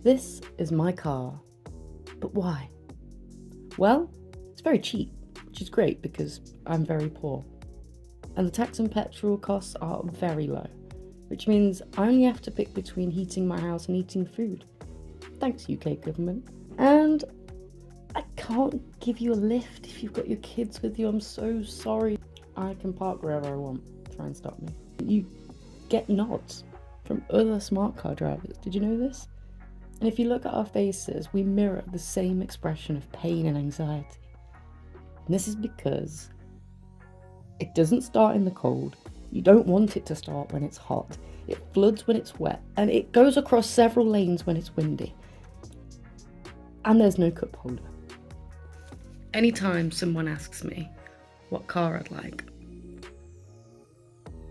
This is my car. But why? Well, it's very cheap, which is great because I'm very poor. And the tax and petrol costs are very low, which means I only have to pick between heating my house and eating food. Thanks, UK government. And I can't give you a lift if you've got your kids with you. I'm so sorry. I can park wherever I want. Try and stop me. You get nods from other smart car drivers. Did you know this? And if you look at our faces, we mirror the same expression of pain and anxiety. And this is because it doesn't start in the cold. You don't want it to start when it's hot. It floods when it's wet, and it goes across several lanes when it's windy. And there's no cup holder. Anytime someone asks me what car I'd like,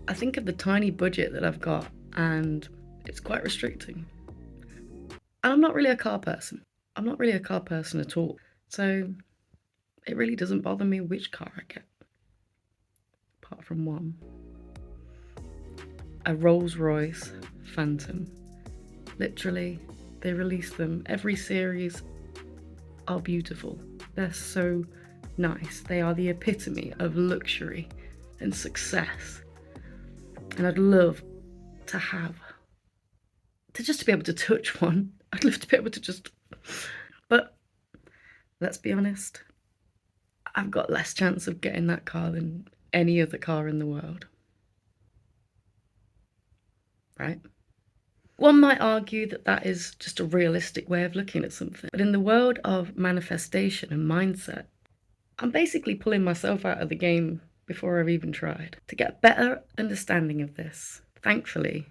I think of the tiny budget that I've got, and it's quite restricting. And I'm not really a car person. I'm not really a car person at all. So it really doesn't bother me which car I get. Apart from one. A Rolls Royce Phantom. Literally, they release them. Every series are beautiful. They're so nice. They are the epitome of luxury and success. And I'd love to just be able to touch one. I'd love to be able to just... But let's be honest, I've got less chance of getting that car than any other car in the world. Right? One might argue that that is just a realistic way of looking at something. But in the world of manifestation and mindset, I'm basically pulling myself out of the game before I've even tried. To get a better understanding of this, thankfully,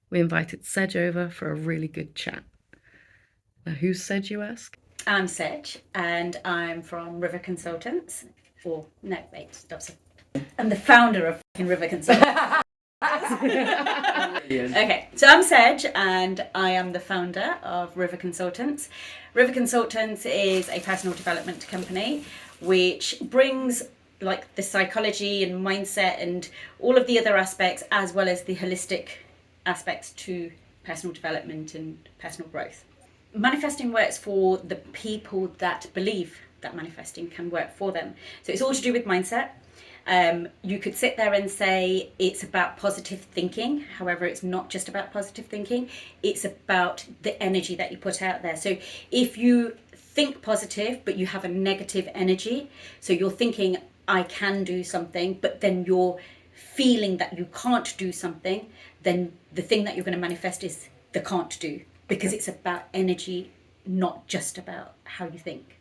we invited Sej over for a really good chat. Now, who's Sej, you ask? I'm Sej, and I'm from River Consultants. Or, no, wait, stop. I'm the founder of River Consultants. Okay, so I'm Serge and I am the founder of River Consultants. River Consultants is a personal development company which brings like the psychology and mindset and all of the other aspects as well as the holistic aspects to personal development and personal growth. Manifesting works for the people that believe that manifesting can work for them. So it's all to do with mindset. You could sit there and say it's about positive thinking. However, it's not just about positive thinking. It's about the energy that you put out there. So if you think positive, but you have a negative energy, so you're thinking, I can do something, but then you're feeling that you can't do something, then the thing that you're going to manifest is the can't do, because it's about energy, not just about how you think.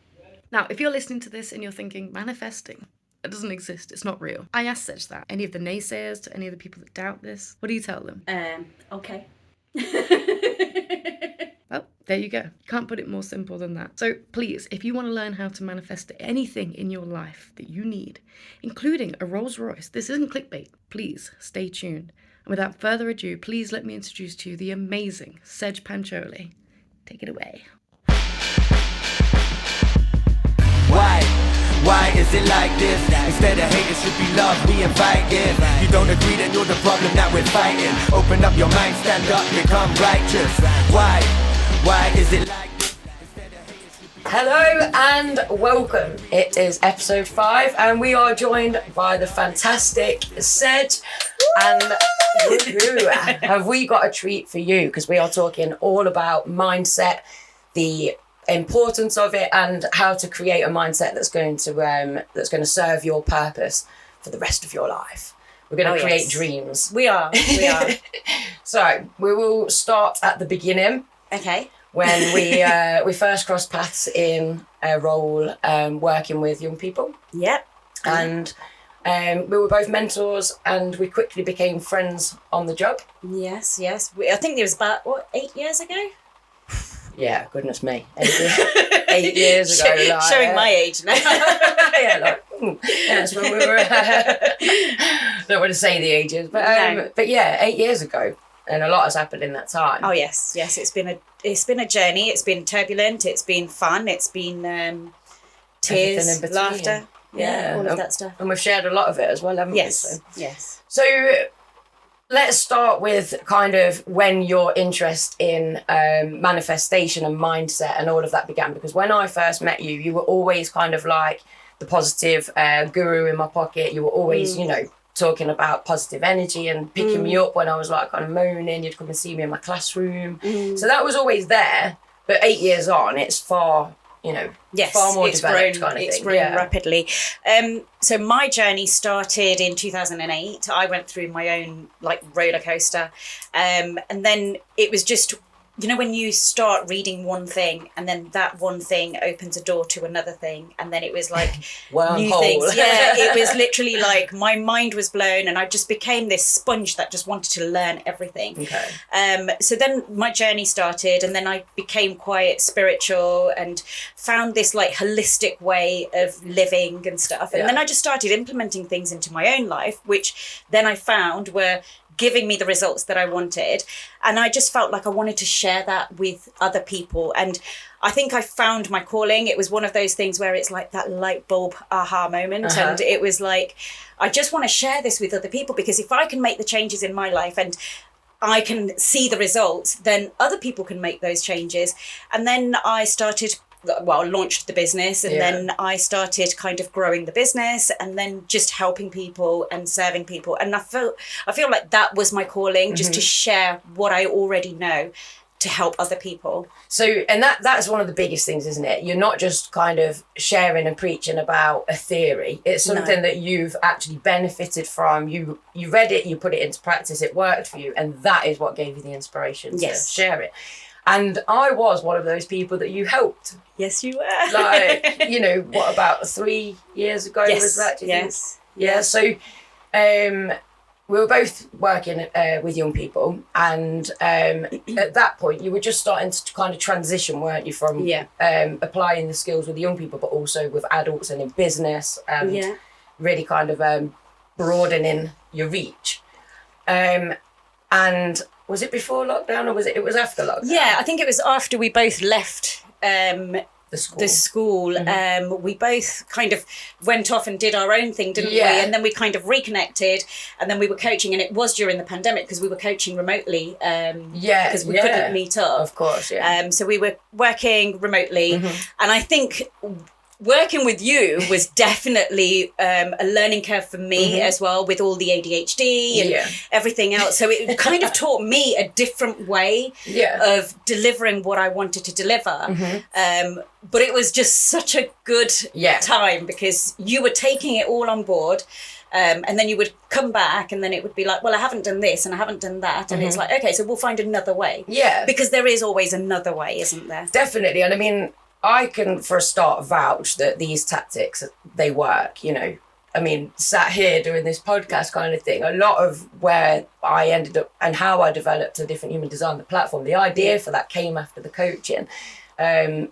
Now, if you're listening to this and you're thinking, manifesting, it doesn't exist, it's not real. I asked Sej that. Any of the naysayers, to any of the people that doubt this, what do you tell them? Okay. Well, there you go. Can't put it more simple than that. So please, if you want to learn how to manifest anything in your life that you need, including a Rolls Royce, this isn't clickbait, please stay tuned. And without further ado, please let me introduce to you the amazing Sej Pancholi. Take it away. Why is it like this? Instead of hate, it should be love, we invite it. You don't agree, then you're the problem that we're fighting. Open up your mind, stand up, become righteous. Why is it like this? Hello and welcome. It is episode 5 and we are joined by the fantastic Sej. And have we got a treat for you? Because we are talking all about mindset, the importance of it, and how to create a mindset that's going to serve your purpose for the rest of your life. We're going to create dreams. We are. So we will start at the beginning. Okay. When we first crossed paths in a role working with young people. Yep. And we were both mentors, and we quickly became friends on the job. Yes. I think it was about 8 years ago. Yeah, goodness me. 8 years ago. Like, showing my age now. That's when we were... don't want to say the ages, but yeah, 8 years ago. And a lot has happened in that time. Oh yes, it's been a journey. It's been turbulent. It's been fun. It's been tears, laughter, all of that stuff. And we've shared a lot of it as well, haven't we? Yes. So let's start with kind of when your interest in manifestation and mindset and all of that began. Because when I first met you, you were always kind of like the positive guru in my pocket. You were always, you know, talking about positive energy and picking me up when I was like kind of moaning. You'd come and see me in my classroom. So that was always there. But 8 years on, it's far, you know, far more developed kind of thing. It's grown rapidly. So my journey started in 2008. I went through my own like roller coaster. And then it was just, you know, when you start reading one thing and then that one thing opens a door to another thing, and then it was like new things. Yeah, it was literally like my mind was blown and I just became this sponge that just wanted to learn everything. Okay. So then my journey started, and then I became quite spiritual and found this like holistic way of living and stuff. And then I just started implementing things into my own life, which then I found were giving me the results that I wanted. And I just felt like I wanted to share that with other people. And I think I found my calling. It was one of those things where it's like that light bulb aha moment. And it was like, I just want to share this with other people, because if I can make the changes in my life and I can see the results, then other people can make those changes. And then I started, launched the business, and then I started kind of growing the business and then just helping people and serving people. And I feel like that was my calling, just to share what I already know to help other people. So, and that's one of the biggest things, isn't it? You're not just kind of sharing and preaching about a theory. It's something that you've actually benefited from. You read it, you put it into practice, it worked for you, and that is what gave you the inspiration to share it. And I was one of those people that you helped. Yes, you were. Like, you know, what, about 3 years ago was that? Do you think? Yeah. So we were both working with young people. And at that point, you were just starting to kind of transition, weren't you, from applying the skills with the young people, but also with adults and in business, and really kind of broadening your reach. And was it before lockdown, or was it was after lockdown? Yeah, I think it was after we both left the school. We both kind of went off and did our own thing, didn't we? And then we kind of reconnected, and then we were coaching, and it was during the pandemic because we were coaching remotely because we couldn't meet up. Of course, so we were working remotely, and I think working with you was definitely a learning curve for me as well, with all the ADHD and everything else. So it kind of taught me a different way of delivering what I wanted to deliver. But it was just such a good time, because you were taking it all on board. And then you would come back, and then it would be like, well, I haven't done this and I haven't done that. And it's like, okay, so we'll find another way. Yeah. Because there is always another way, isn't there? Definitely. And I mean, I can, for a start, vouch that these tactics, they work, you know. I mean, sat here doing this podcast kind of thing, a lot of where I ended up and how I developed a different human design, the platform, the idea for that came after the coaching.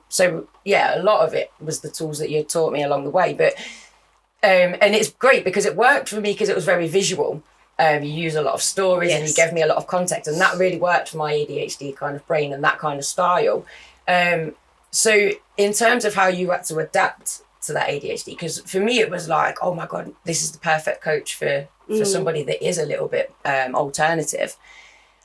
So, yeah, a lot of it was the tools that you taught me along the way. But and it's great because it worked for me because it was very visual. You use a lot of stories and you gave me a lot of context, and that really worked for my ADHD kind of brain and that kind of style. So in terms of how you had to adapt to that ADHD, because for me it was like, oh my God, this is the perfect coach for somebody that is a little bit alternative.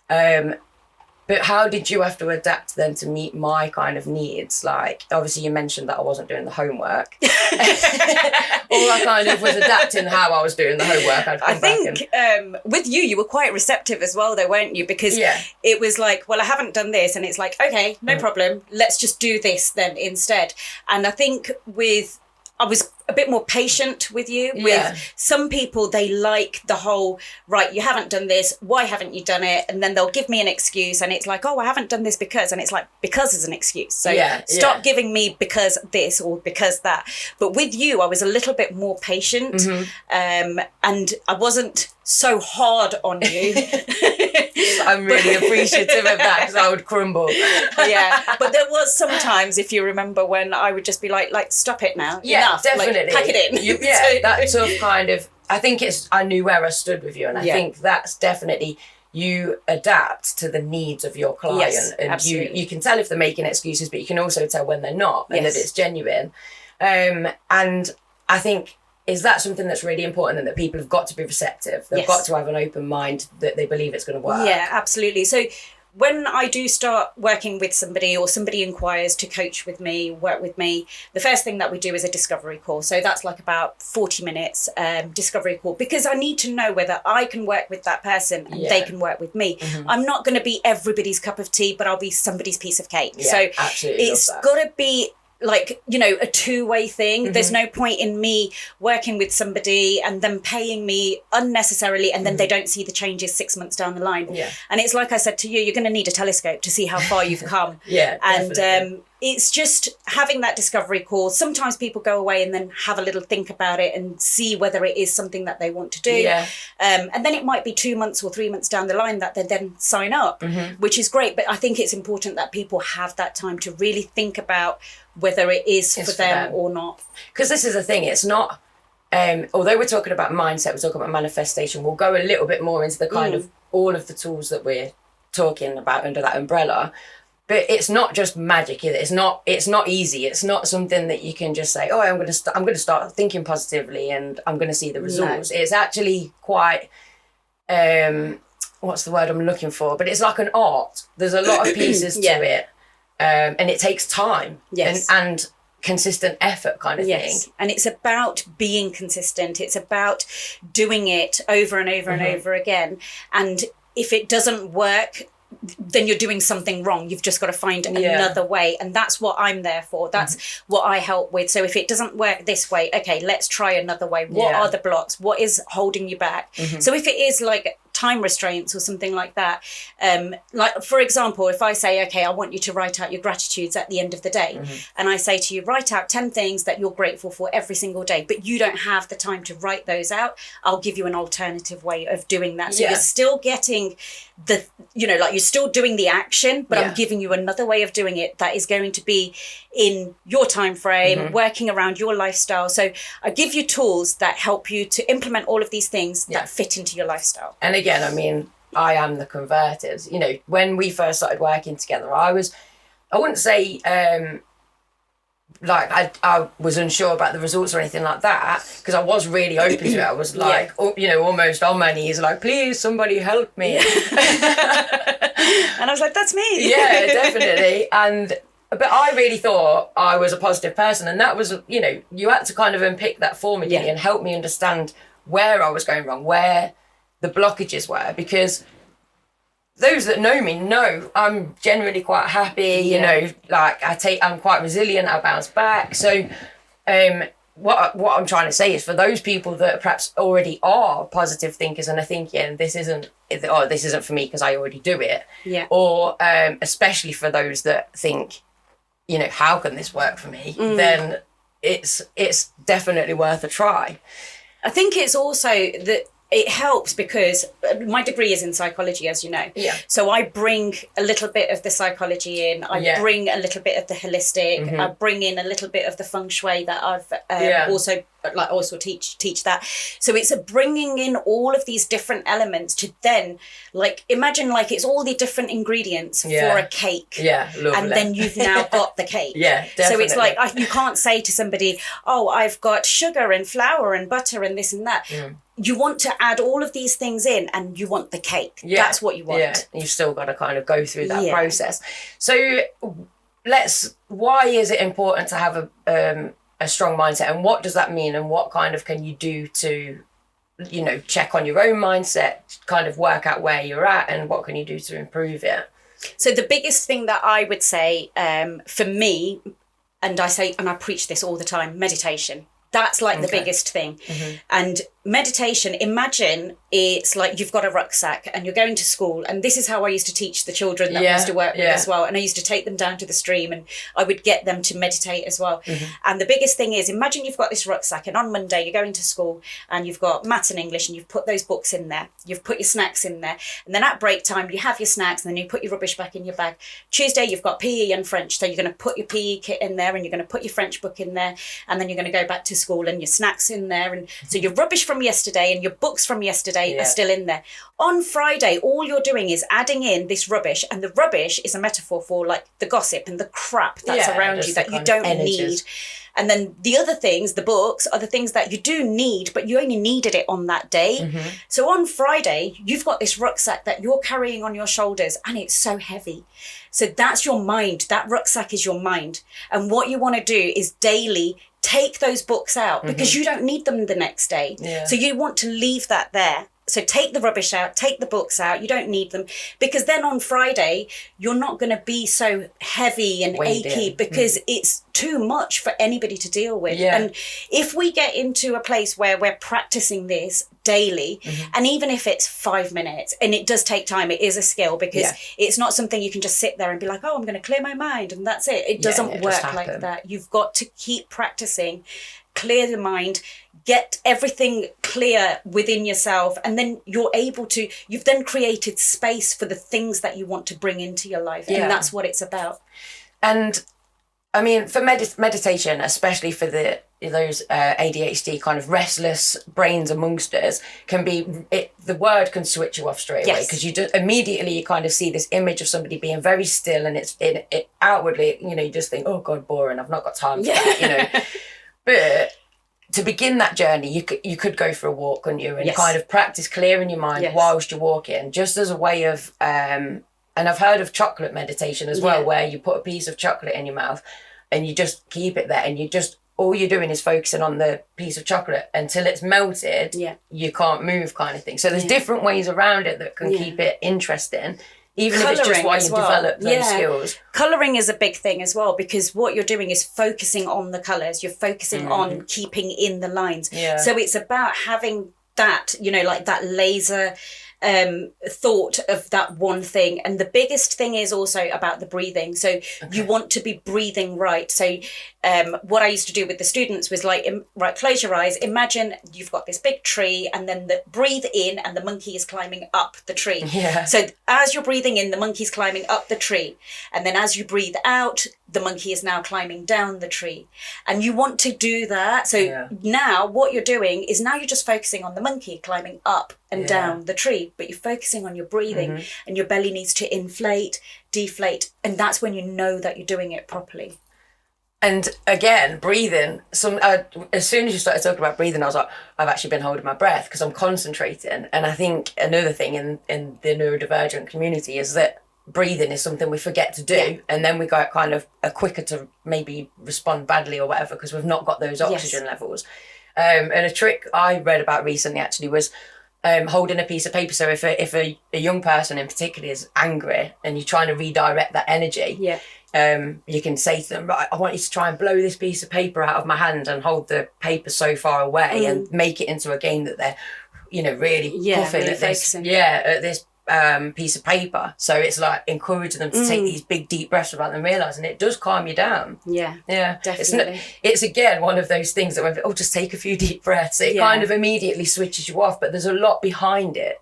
But how did you have to adapt then to meet my kind of needs? Like, obviously you mentioned that I wasn't doing the homework. All I kind of was adapting how I was doing the homework. I think with you were quite receptive as well, though, weren't you? Because it was like, well, I haven't done this. And it's like, okay, no problem. Let's just do this then instead. And I think I was a bit more patient with you. With some people, they like the whole, right, you haven't done this, why haven't you done it? And then they'll give me an excuse, and it's like, oh, I haven't done this because, and it's like, because is an excuse. So stop giving me because this or because that. But with you, I was a little bit more patient, and I wasn't so hard on you. I'm really appreciative of that, because I would crumble. But there was sometimes, if you remember, when I would just be like stop it now. Enough. Definitely. Like, pack it in. That tough kind of, I think I knew where I stood with you, and I think that's definitely, you adapt to the needs of your client, and absolutely. You can tell if they're making excuses, but you can also tell when they're not, and that it's genuine. And I think is that something that's really important, and that people have got to be receptive? They've Yes. got to have an open mind that they believe it's going to work. Yeah, absolutely. So when I do start working with somebody, or somebody inquires to coach with me, work with me, the first thing that we do is a discovery call. So that's like about 40 minutes discovery call, because I need to know whether I can work with that person and they can work with me. I'm not going to be everybody's cup of tea, but I'll be somebody's piece of cake. Yeah, so absolutely love it's that. got to be like, you know, a two-way thing. There's no point in me working with somebody and them paying me unnecessarily, and then they don't see the changes 6 months down the line. Yeah. And it's like I said to you, you're going to need a telescope to see how far you've come. Yeah, And definitely. it's just having that discovery call. Sometimes people go away and then have a little think about it and see whether it is something that they want to do. Yeah. And then it might be 2 months or 3 months down the line that they then sign up, which is great. But I think it's important that people have that time to really think about whether it is for them or not. Because this is the thing, it's not, although we're talking about mindset, we're talking about manifestation, we'll go a little bit more into the kind of all of the tools that we're talking about under that umbrella. But it's not just magic either. It's not easy. It's not something that you can just say, oh, I'm going to start thinking positively and I'm going to see the results. It's actually quite, what's the word I'm looking for? But it's like an art. There's a lot of pieces to it. And it takes time and consistent effort kind of thing. And it's about being consistent. It's about doing it over and over and over again. And if it doesn't work, then you're doing something wrong. You've just got to find another way. And that's what I'm there for. That's what I help with. So if it doesn't work this way, okay, let's try another way. What are the blocks? What is holding you back? So if it is like time restraints or something like that, like for example, if I say, okay, I want you to write out your gratitudes at the end of the day, and I say to you, write out 10 things that you're grateful for every single day, but you don't have the time to write those out, I'll give you an alternative way of doing that. So you're still getting the, you know, like you're still doing the action, but I'm giving you another way of doing it that is going to be in your time frame, working around your lifestyle. So I give you tools that help you to implement all of these things that fit into your lifestyle. And again, I mean, I am the converted. You know, when we first started working together, I wouldn't say like I was unsure about the results or anything like that, because I was really open to it. I was like, you know, almost on my knees, like, please, somebody help me. And I was like, that's me. Yeah, definitely. But I really thought I was a positive person, and that was, you know, you had to kind of unpick that for me and help me understand where I was going wrong, where the blockages were, because those that know me know I'm generally quite happy, you know, like I'm quite resilient, I bounce back. So what I'm trying to say is, for those people that perhaps already are positive thinkers and are thinking this isn't for me because I already do it, or especially for those that think, you know, how can this work for me, then it's definitely worth a try. I think it's also that it helps because my degree is in psychology, as you know. Yeah. So I bring a little bit of the psychology in. I bring a little bit of the holistic. I bring in a little bit of the feng shui that I've also teach that. So it's a bringing in all of these different elements to then, like, imagine like it's all the different ingredients for a cake. Yeah, lovely. And then you've now got the cake. Definitely. So it's like you can't say to somebody, oh, I've got sugar and flour and butter and this and that. You want to add all of these things in and you want the cake. That's what you want. Yeah, you've still got to kind of go through that process. So why is it important to have a strong mindset, and what does that mean, and what kind of can you do to, you know, check on your own mindset, kind of work out where you're at, and what can you do to improve it? So the biggest thing that I would say for me, and I preach this all the time, meditation. That's like the biggest thing. And meditation, imagine it's like you've got a rucksack and you're going to school, and this is how I used to teach the children that I used to work with as well, and I used to take them down to the stream and I would get them to meditate as well. And the biggest thing is, imagine you've got this rucksack and on Monday you're going to school and you've got maths and English and you've put those books in there, you've put your snacks in there, and then at break time you have your snacks and then you put your rubbish back in your bag. Tuesday you've got PE and French, so you're going to put your PE kit in there and you're going to put your French book in there, and then you're going to go back to school and your snacks in there, and so your rubbish from yesterday and your books from yesterday are still in there. On Friday, all you're doing is adding in this rubbish, and the rubbish is a metaphor for like the gossip and the crap that's around you that you don't need. And then the other things, the books, are the things that you do need, but you only needed it on that day. So on Friday, you've got this rucksack that you're carrying on your shoulders, and it's so heavy. So that's your mind. That rucksack is your mind. And what you want to do is daily take those books out because you don't need them the next day. So you want to leave that there. So take the rubbish out, take the books out. You don't need them, because then on Friday, you're not going to be so heavy and achy because it's too much for anybody to deal with. And if we get into a place where we're practicing this daily, and even if it's 5 minutes, and it does take time, it is a skill, because it's not something you can just sit there and be like, oh, I'm going to clear my mind and that's it. It doesn't work like that. You've got to keep practicing, clear the mind, get everything clear within yourself, and then you've then created space for the things that you want to bring into your life. And that's what it's about. And I mean, for meditation, especially for those ADHD kind of restless brains amongst us, the word can switch you off straight away, because you just immediately you kind of see this image of somebody being very still, and it outwardly, you just think, oh God, boring, I've not got time for that, But to begin that journey, you could go for a walk, couldn't you, and kind of practice clearing your mind whilst you're walking, just as a way of, and I've heard of chocolate meditation as well, where you put a piece of chocolate in your mouth and you just keep it there, and all you're doing is focusing on the piece of chocolate until it's melted. You can't move, kind of thing. So there's different ways around it that can keep it interesting. Even if it's just why you develop those skills. Colouring is a big thing as well, because what you're doing is focusing on the colours. You're focusing on keeping in the lines. So it's about having that, like that laser thought of that one thing. And the biggest thing is also about the breathing. So you want to be breathing right. So what I used to do with the students was like, right, close your eyes, imagine you've got this big tree, and then breathe in and the monkey is climbing up the tree. So as you're breathing in, the monkey's climbing up the tree, and then as you breathe out, the monkey is now climbing down the tree. And you want to do that. So now what you're doing is now you're just focusing on the monkey climbing up and down the tree, but you're focusing on your breathing, and your belly needs to inflate, deflate, and that's when you know that you're doing it properly. And again, breathing, as soon as you started talking about breathing, I was like, I've actually been holding my breath because I'm concentrating. And I think another thing in the neurodivergent community is that breathing is something we forget to do, and then we go kind of quicker to maybe respond badly or whatever because we've not got those oxygen levels. And a trick I read about recently actually was holding a piece of paper. So if a young person in particular is angry and you're trying to redirect that energy, you can say to them, right, I want you to try and blow this piece of paper out of my hand, and hold the paper so far away and make it into a game that they're, really puffing really at this piece of paper. So it's like encouraging them to take these big deep breaths without them realising it does calm you down. Definitely. It's again one of those things that when just take a few deep breaths, it kind of immediately switches you off, but there's a lot behind it.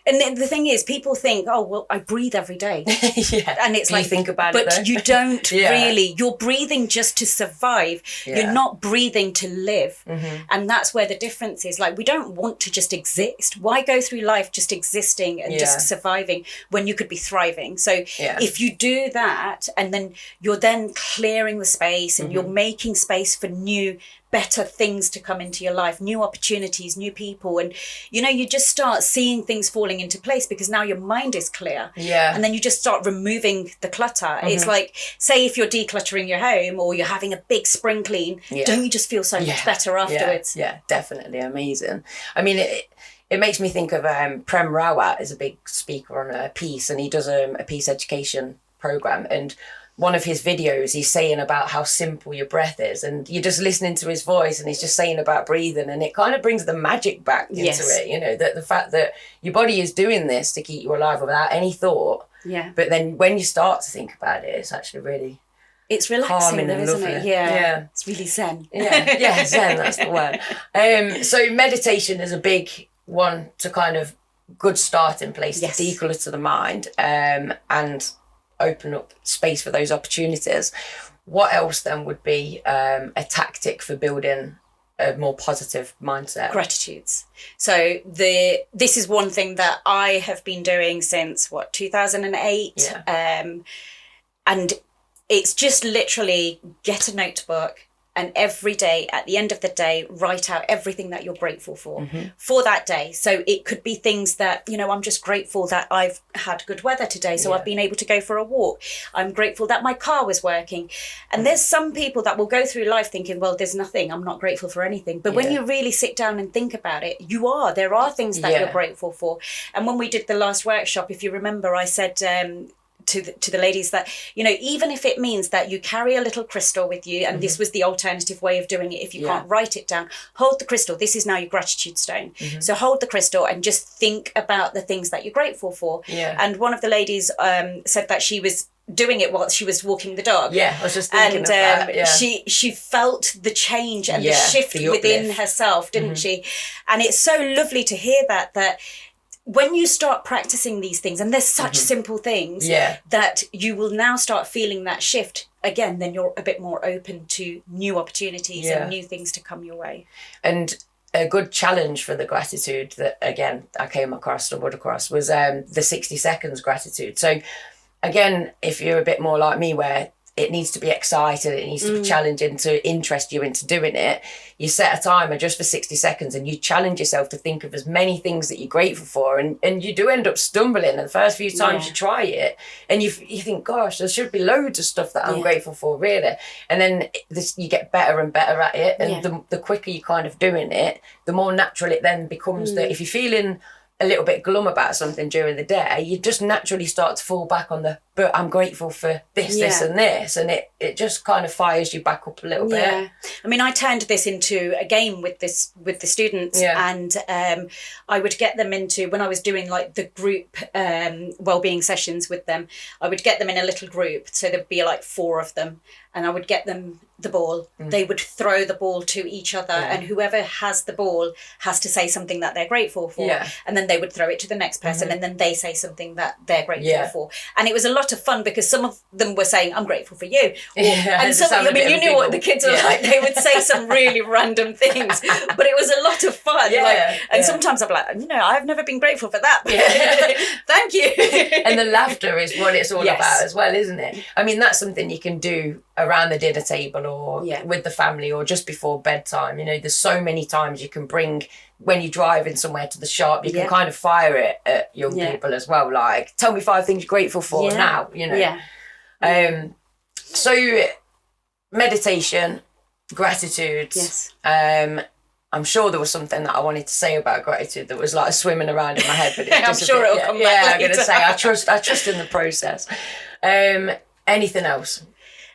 And the thing is, people think, oh well, I breathe every day. And it's like, you think about but it though? You don't really. You're breathing just to survive. You're not breathing to live. And that's where the difference is. Like, we don't want to just exist. Why go through life just existing and just surviving when you could be thriving? So if you do that, and then you're then clearing the space, and you're making space for new, better things to come into your life, new opportunities, new people, and you just start seeing things falling into place because now your mind is clear. And then you just start removing the clutter. It's like, say if you're decluttering your home or you're having a big spring clean, don't you just feel so much better afterwards? Definitely amazing. I mean, it makes me think of Prem Rawat is a big speaker on a peace, and he does a peace education program, and one of his videos he's saying about how simple your breath is, and you're just listening to his voice and he's just saying about breathing, and it kind of brings the magic back into it, that the fact that your body is doing this to keep you alive without any thought, but then when you start to think about it, it's actually really, it's relaxing though, isn't it? It's really zen. Zen, that's the word. So meditation is a big one to kind of good starting place to declutter the mind, and open up space for those opportunities. What else then would be a tactic for building a more positive mindset? Gratitudes. So this is one thing that I have been doing since 2008. And it's just literally get a notebook, and every day at the end of the day write out everything that you're grateful for that day. So it could be things that, you know, I'm just grateful that I've had good weather today, so I've been able to go for a walk. I'm grateful that my car was working. And there's some people that will go through life thinking, well, there's nothing, I'm not grateful for anything. But when you really sit down and think about it, there are things that you're grateful for. And when we did the last workshop, if you remember, I said to the ladies that, you know, even if it means that you carry a little crystal with you, and this was the alternative way of doing it, if you can't write it down, hold the crystal. This is now your gratitude stone. So hold the crystal and just think about the things that you're grateful for. And one of the ladies said that she was doing it while she was walking the dog. I was just thinking of that. She felt the change and the shift within herself, didn't she? And it's so lovely to hear that when you start practicing these things, and they're such simple things, that you will now start feeling that shift again, then you're a bit more open to new opportunities and new things to come your way. And a good challenge for the gratitude that, again, I stumbled across was the 60 seconds gratitude. So again, if you're a bit more like me, where it needs to be exciting, it needs to be challenging to interest you into doing it, you set a timer just for 60 seconds and you challenge yourself to think of as many things that you're grateful for, and you do end up stumbling the first few times you try it, and you think, gosh, there should be loads of stuff that I'm grateful for, really. And then you get better and better at it, and the quicker you're kind of doing it, the more natural it then becomes that if you're feeling a little bit glum about something during the day, you just naturally start to fall back on but I'm grateful for this, this and this, and it just kind of fires you back up a little bit. I mean, I turned this into a game with the students, and I would get them into, when I was doing like the group wellbeing sessions with them, I would get them in a little group, so there'd be like 4 of them, and I would get them the ball. They would throw the ball to each other, and whoever has the ball has to say something that they're grateful for, and then they would throw it to the next person, and then they say something that they're grateful for. And it was a lot of fun, because some of them were saying, I'm grateful for you, and some, I mean, you knew what the kids were like, they would say some really random things, but it was a lot of fun. Sometimes I'm like, you know, I've never been grateful for that, thank you. And the laughter is what it's all about as well, isn't it? I mean, that's something you can do around the dinner table, or with the family, or just before bedtime. You know, there's so many times you can bring, when you're driving somewhere to the shop, you can kind of fire it at young people as well, like, tell me 5 things you're grateful for now, you know. So meditation, gratitude, I'm sure there was something that I wanted to say about gratitude that was like swimming around in my head, but it's I'm sure it'll come back I'm going to say I trust in the process. Anything else?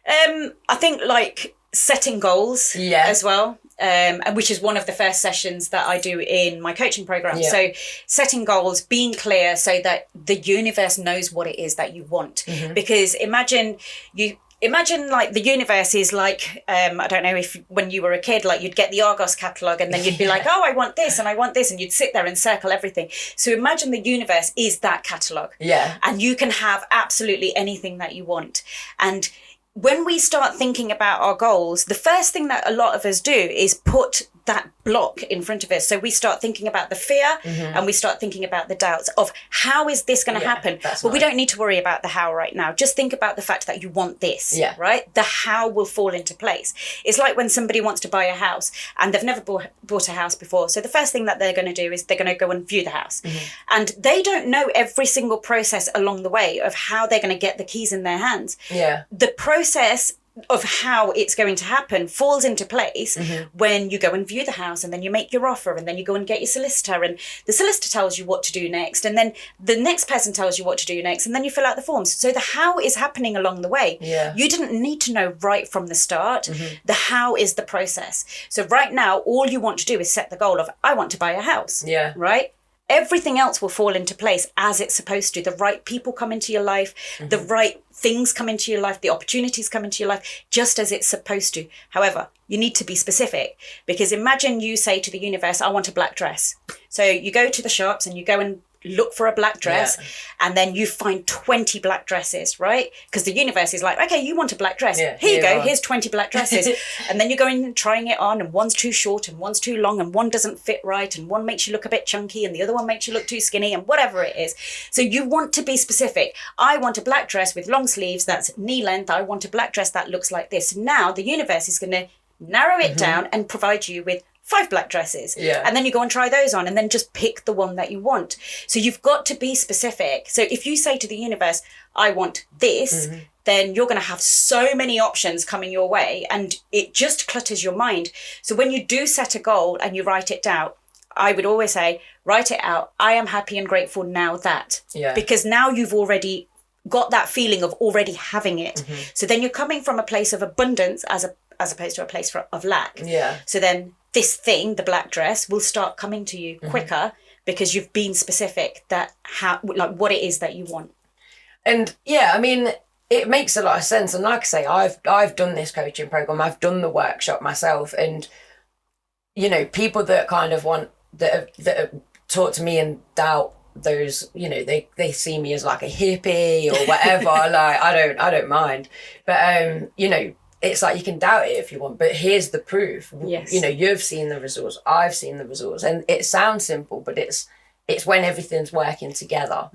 I think like setting goals as well, and which is one of the first sessions that I do in my coaching program. So setting goals, being clear so that the universe knows what it is that you want. Because imagine like the universe is like, I don't know if when you were a kid, like you'd get the Argos catalogue, and then you'd be like, oh, I want this and I want this, and you'd sit there and circle everything. So imagine the universe is that catalogue. And you can have absolutely anything that you want. And when we start thinking about our goals, the first thing that a lot of us do is put that block in front of us. So we start thinking about the fear, and we start thinking about the doubts of how is this going to happen? But we don't need to worry about the how right now. Just think about the fact that you want this, right? The how will fall into place. It's like when somebody wants to buy a house and they've never bought a house before. So the first thing that they're going to do is they're going to go and view the house. And they don't know every single process along the way of how they're going to get the keys in their hands. The process of how it's going to happen falls into place when you go and view the house, and then you make your offer, and then you go and get your solicitor, and the solicitor tells you what to do next, and then the next person tells you what to do next, and then you fill out the forms. So the how is happening along the way. You didn't need to know right from the start. The how is the process. So right now, all you want to do is set the goal of, I want to buy a house, right? Everything else will fall into place as it's supposed to. The right people come into your life, the right things come into your life, the opportunities come into your life, just as it's supposed to. However, you need to be specific, because imagine you say to the universe, I want a black dress. So you go to the shops and you go and look for a black dress, and then you find 20 black dresses, right? Because the universe is like, okay, you want a black dress. Here you go. Here's 20 black dresses. And then you're going and trying it on, and one's too short and one's too long, and one doesn't fit right, and one makes you look a bit chunky, and the other one makes you look too skinny, and whatever it is. So you want to be specific. I want a black dress with long sleeves that's knee length. I want a black dress that looks like this. Now the universe is going to narrow it down and provide you with 5 black dresses. And then you go and try those on, and then just pick the one that you want. So you've got to be specific. So if you say to the universe, I want this, then you're going to have so many options coming your way, and it just clutters your mind. So when you do set a goal and you write it down, I would always say, write it out. I am happy and grateful now that. Because now you've already got that feeling of already having it. So then you're coming from a place of abundance as opposed to a place of lack. So then this thing, the black dress, will start coming to you quicker because you've been specific that what it is that you want. And yeah, I mean, it makes a lot of sense. And like I say, I've done this coaching program, I've done the workshop myself, and you know, people that kind of want that have talked to me and doubt those, you know, they see me as like a hippie or whatever. Like I don't mind, but you know, it's like you can doubt it if you want, but here's the proof. You know, you've seen the results, I've seen the results, and it sounds simple, but it's when everything's working together.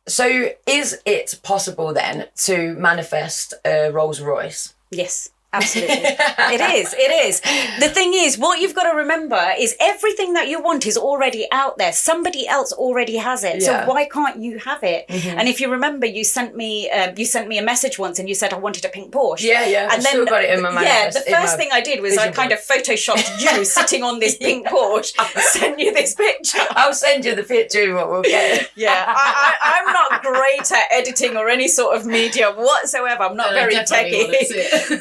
So is it possible then to manifest a Rolls Royce? Yes. Absolutely. It is. The thing is, what you've got to remember is everything that you want is already out there. Somebody else already has it. So why can't you have it? And if you remember, you sent me a message once and you said I wanted a pink Porsche. And I've still got it in my manifest. The first thing I did was I kind of photoshopped you sitting on this pink Porsche, sent you this picture. I'll send you the picture what we'll get. I'm not great at editing or any sort of media whatsoever. I'm not very techy.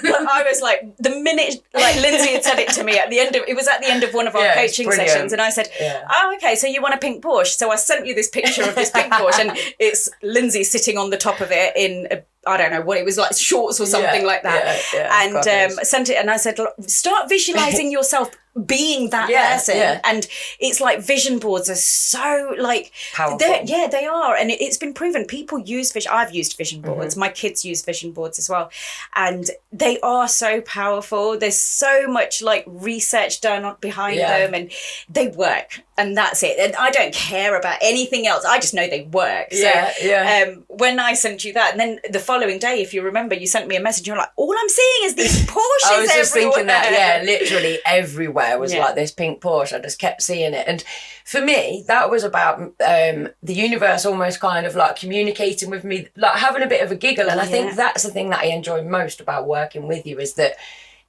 But I was like, the minute like Lindzi had said it to me at the end of one of our coaching sessions, and I said, oh, okay, so you want a pink Porsche? So I sent you this picture of this pink Porsche, and it's Lindzi sitting on the top of it in I don't know what it was, like shorts or something like that. And sent it, and I said, start visualizing yourself being that person. And it's like vision boards are so like powerful. They are, and it's been proven. People use vision. I've used vision boards. My kids use vision boards as well, and they are so powerful. There's so much like research done behind them, and they work, and that's it. And I don't care about anything else. I just know they work. So when I sent you that, and then the following day, if you remember, you sent me a message. You're like, all I'm seeing is these Porsches. I was just everywhere. thinking that, literally everywhere was like this pink Porsche. I just kept seeing it, and for me, that was about the universe almost kind of like communicating with me, like having a bit of a giggle. And I think that's the thing that I enjoy most about working with you is that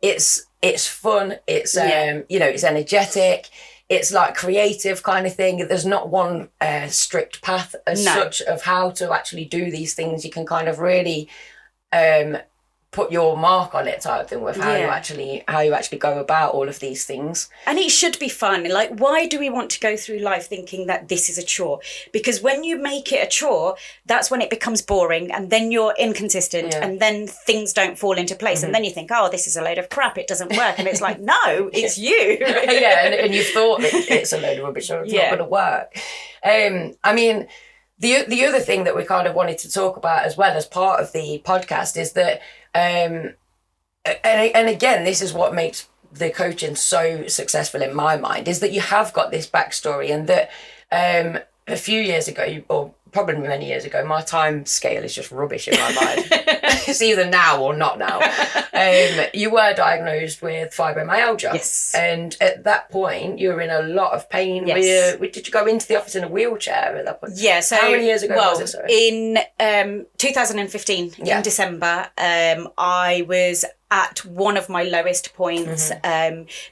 it's fun. It's you know, it's energetic. It's like creative kind of thing. There's not one strict path as such of how to actually do these things. You can kind of really put your mark on it type thing with how you actually go about all of these things. And it should be fun. Like, why do we want to go through life thinking that this is a chore? Because when you make it a chore, that's when it becomes boring, and then you're inconsistent, and then things don't fall into place, and then you think, oh, this is a load of crap, it doesn't work. And it's like, no, it's you. And you thought that it's a load of rubbish, or it's not going to work. I mean, the other thing that we kind of wanted to talk about as well as part of the podcast is that and again, this is what makes the coaching so successful in my mind, is that you have got this backstory, and that a few years ago, or probably many years ago, my time scale is just rubbish in my mind. It's either now or not now. You were diagnosed with fibromyalgia. Yes. And at that point, you were in a lot of pain. Yes. Did you go into the office in a wheelchair at that point? Yeah. So how many years ago was it? Sorry? In 2015, in December, I was at one of my lowest points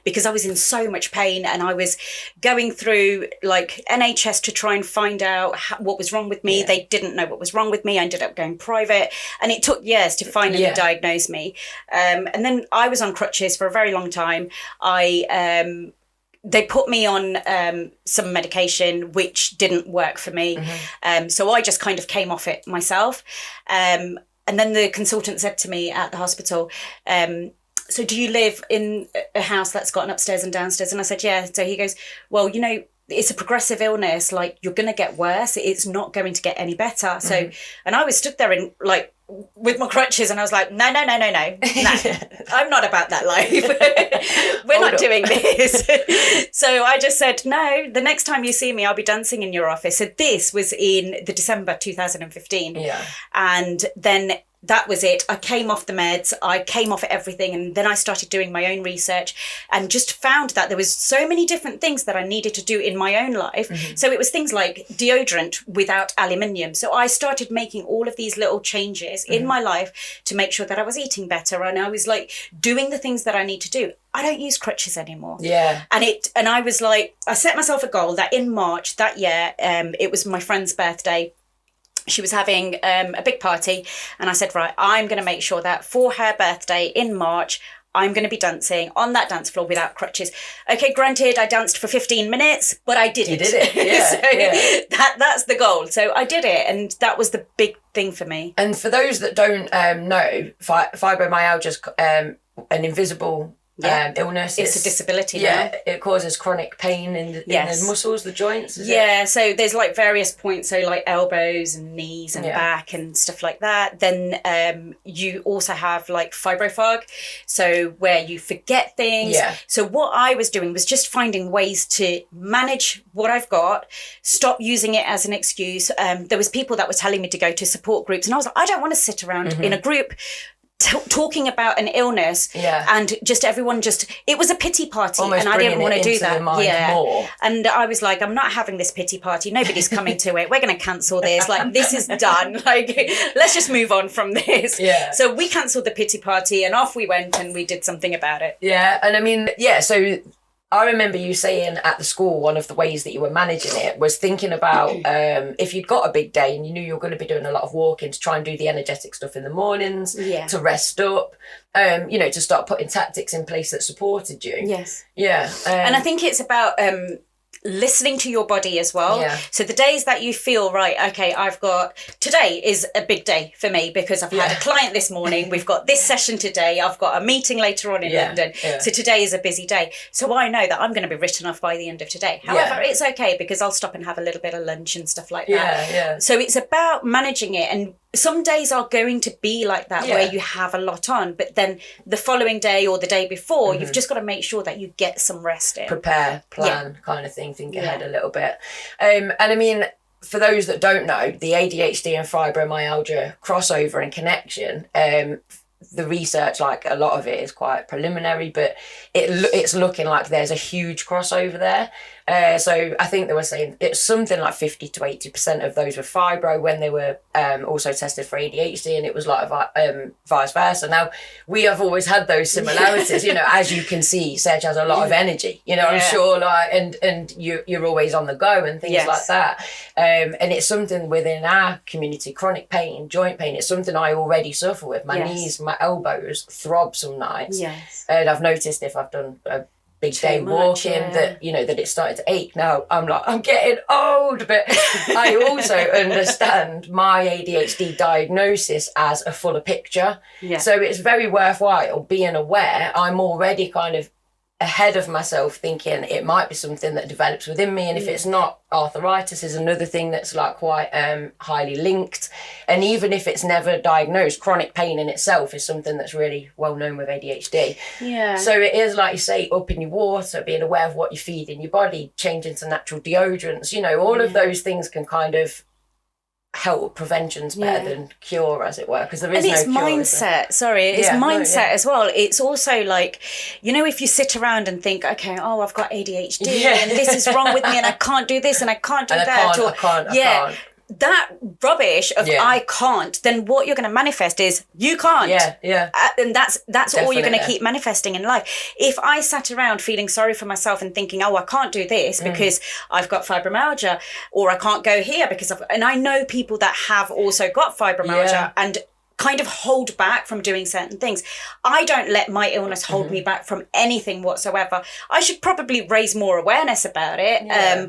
because I was in so much pain, and I was going through like NHS to try and find out what was wrong with me. They didn't know what was wrong with me. I ended up going private, and it took years to finally diagnose me. And then I was on crutches for a very long time. They put me on some medication which didn't work for me. So I just kind of came off it myself. And then the consultant said to me at the hospital, so do you live in a house that's got an upstairs and downstairs? And I said, yeah. So he goes, well, you know, it's a progressive illness. Like, you're going to get worse. It's not going to get any better. So, and I was stood there in like with my crutches, and I was like, no, I'm not about that life. We're not doing this. So I just said, no, the next time you see me, I'll be dancing in your office. So this was in the December 2015. Yeah. And then that was it. I came off the meds. I came off everything. And then I started doing my own research and just found that there was so many different things that I needed to do in my own life. So it was things like deodorant without aluminium. So I started making all of these little changes in my life to make sure that I was eating better. And I was like doing the things that I need to do. I don't use crutches anymore. Yeah. And I was like, I set myself a goal that in March that year, it was my friend's birthday. She was having a big party, and I said, right, I'm going to make sure that for her birthday in March, I'm going to be dancing on that dance floor without crutches. Okay, granted, I danced for 15 minutes, but I did it. You did it, yeah. So that's the goal. So I did it, and that was the big thing for me. And for those that don't know, fibromyalgia is an invisible illness. It's a disability now. Yeah, it causes chronic pain in the muscles, the joints. Is it? So there's like various points, so like elbows and knees and back and stuff like that. Then you also have like fibrofog, so where you forget things. Yeah. So what I was doing was just finding ways to manage what I've got, stop using it as an excuse. There was people that were telling me to go to support groups, and I was like, I don't want to sit around in a group talking about an illness and just everyone it was a pity party. Almost and I didn't want to do that. More. And I was like, I'm not having this pity party. Nobody's coming to it. We're going to cancel this. Like, this is done. Like, let's just move on from this. Yeah. So we cancelled the pity party and off we went and we did something about it. Yeah. And I mean, so I remember you saying at the school, one of the ways that you were managing it was thinking about if you'd got a big day and you knew you were going to be doing a lot of walking, to try and do the energetic stuff in the mornings, to rest up, to start putting tactics in place that supported you. Yes. Yeah. And I think it's about listening to your body as well. Yeah. So the days that you feel, right, okay, today is a big day for me because I've had a client this morning, we've got this session today, I've got a meeting later on in London. Yeah. So today is a busy day. So I know that I'm going to be written off by the end of today. However, it's okay because I'll stop and have a little bit of lunch and stuff like that. Yeah. So it's about managing it, and some days are going to be like that where you have a lot on, but then the following day or the day before, you've just got to make sure that you get some rest in. Prepare, plan kind of thing, think ahead a little bit. And I mean, for those that don't know, the ADHD and fibromyalgia crossover and connection, the research, like a lot of it is quite preliminary, but it's looking like there's a huge crossover there. So I think they were saying it's something like 50 to 80% of those with fibro when they were also tested for ADHD, and it was like vice versa. Now, we have always had those similarities, as you can see, Serge has a lot of energy, I'm sure, like, and you're always on the go and things like that. And it's something within our community, chronic pain, joint pain, it's something I already suffer with. My knees, my elbows throb some nights. And I've noticed if I've done a big day walking that that it started to ache. Now I'm like, I'm getting old, but I also understand my ADHD diagnosis as a fuller picture. So it's very worthwhile being aware I'm already kind of ahead of myself, thinking it might be something that develops within me, and if it's not, arthritis is another thing that's like quite highly linked. And even if it's never diagnosed, chronic pain in itself is something that's really well known with ADHD. So it is, like you say, upping your water, being aware of what you feed in your body, changing to natural deodorants, all of those things can kind of help. Prevention's better than cure, as it were, because there is no cure. And it's mindset. It's mindset as well. It's also like, if you sit around and think, okay, I've got ADHD and this is wrong with me and I can't do this and I can't do that. I can't. That rubbish of I can't, then what you're going to manifest is you can't. And that's all you're going to keep manifesting in life. If I sat around feeling sorry for myself and thinking, I can't do this because I've got fibromyalgia, or I can't go here because and I know people that have also got fibromyalgia and kind of hold back from doing certain things. I don't let my illness hold me back from anything whatsoever. I should probably raise more awareness about it. Yeah.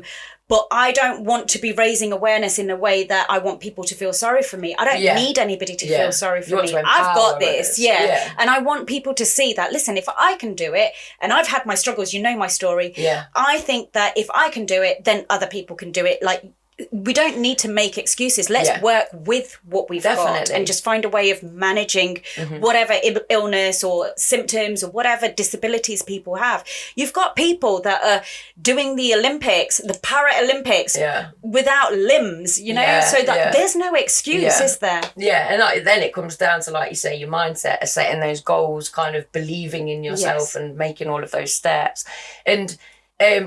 But I don't want to be raising awareness in a way that I want people to feel sorry for me. I don't need anybody to feel sorry for me. I've got this. Yeah. And I want people to see that, listen, if I can do it, and I've had my struggles, you know my story. Yeah. I think that if I can do it, then other people can do it. Like, we don't need to make excuses. Let's work with what we've got and just find a way of managing whatever illness or symptoms or whatever disabilities people have. You've got people that are doing the Olympics, the Paralympics, without limbs, you know, so that there's no excuse, is there? Yeah, and then it comes down to, like you say, your mindset of setting those goals, kind of believing in yourself and making all of those steps. And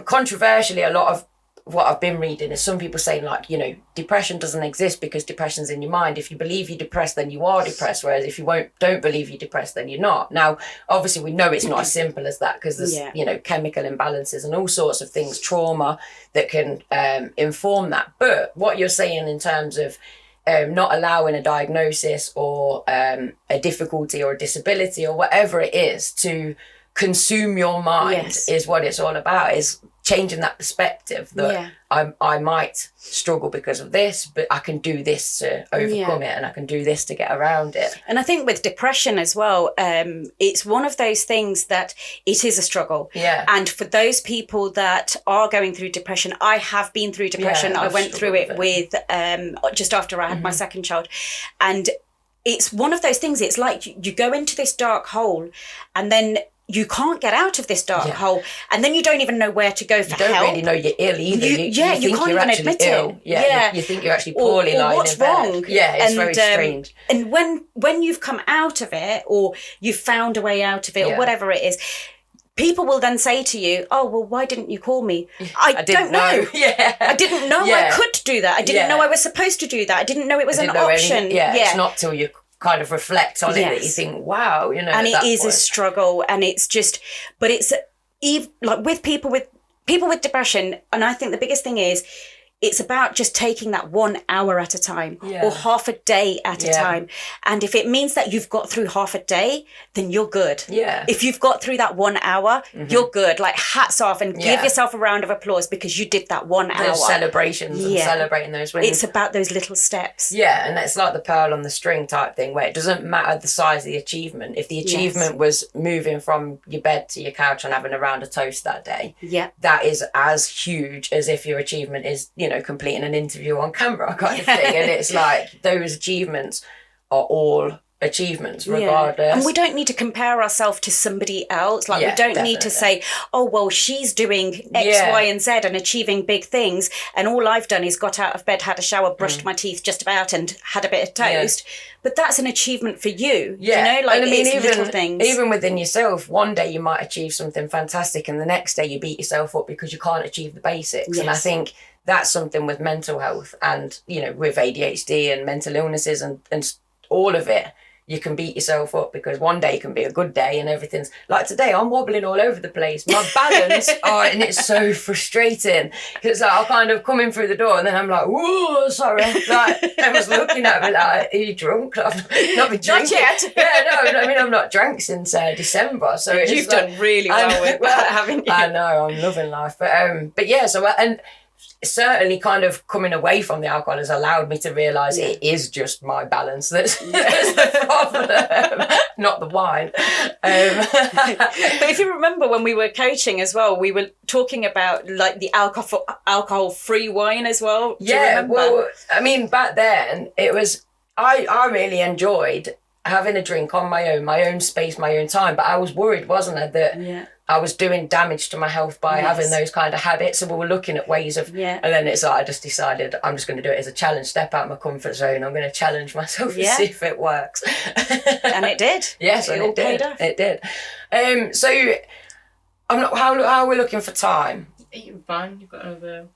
controversially, a lot of what I've been reading is some people saying, like, you know, depression doesn't exist because depression's in your mind. If you believe you're depressed, then you are depressed. Whereas if you don't believe you're depressed, then you're not. Now, obviously, we know it's not as simple as that, because there's, you know, chemical imbalances and all sorts of things, trauma that can inform that. But what you're saying in terms of not allowing a diagnosis or a difficulty or a disability or whatever it is to consume your mind is what it's all about, is changing that perspective that I might struggle because of this, but I can do this to overcome it, and I can do this to get around it. And I think with depression as well, it's one of those things that it is a struggle. Yeah. And for those people that are going through depression, I have been through depression. I went through it with just after I had my second child. And it's one of those things, it's like you go into this dark hole and then you can't get out of this dark hole, and then you don't even know where to go for help. You don't really know you're ill either. You can't even admit it. You think you're actually poorly lying what's in bed. wrong? Yeah, it's very strange. And when you've come out of it, or you've found a way out of it, or whatever it is, people will then say to you, "Oh, well, why didn't you call me?" I don't know. I didn't know I could do that. I didn't know I was supposed to do that. I didn't know it was an option. It's not till you kind of reflect on it that you think, wow, you know. And it is a struggle, and it's just, but it's like with people with depression, and I think the biggest thing is, it's about just taking that 1 hour at a time or half a day at a time. And if it means that you've got through half a day, then you're good. Yeah. If you've got through that 1 hour, you're good. Like, hats off, and give yourself a round of applause because you did that 1 hour. Those celebrations and celebrating those wins. It's about those little steps. Yeah, and it's like the pearl on the string type thing, where it doesn't matter the size of the achievement. If the achievement was moving from your bed to your couch and having a round of toast that day, that is as huge as if your achievement is, you know, completing an interview on camera kind of thing. And it's like, those achievements are all achievements regardless. And we don't need to compare ourselves to somebody else. Like, we don't need to say, oh, well, she's doing X, Y, and Z and achieving big things, and all I've done is got out of bed, had a shower, brushed my teeth just about, and had a bit of toast. But that's an achievement for you. You know, like, and I mean, it's little things. Even within yourself, one day you might achieve something fantastic, and the next day you beat yourself up because you can't achieve the basics. And I think that's something with mental health, and, you know, with ADHD and mental illnesses and all of it. You can beat yourself up because one day can be a good day and everything's like, today I'm wobbling all over the place. My balance, and it's so frustrating. Because like, I'll kind of come in through the door and then I'm like, whoa, sorry. Like, everyone's looking at me like, are you drunk? I've not been drinking. Not yet. Yeah, no, I mean, I've not drank since December. So you've done really well with that, haven't you? I know, I'm loving life. But yeah, so, and certainly kind of coming away from the alcohol has allowed me to realise it is just my balance that's the problem, not the wine. But if you remember when we were coaching as well, we were talking about like the alcohol-free wine as well. Do you remember? Well, I mean, back then it was, I really enjoyed having a drink on my own space, my own time, but I was worried, wasn't I, that I was doing damage to my health by having those kind of habits. So we were looking at ways of, and then it's like, I just decided I'm just going to do it as a challenge, step out of my comfort zone. I'm going to challenge myself and see if it works. And it did. Yes, it and all it did. paid off. It did. So I'm not, how are we looking for time? You're fine. You've got another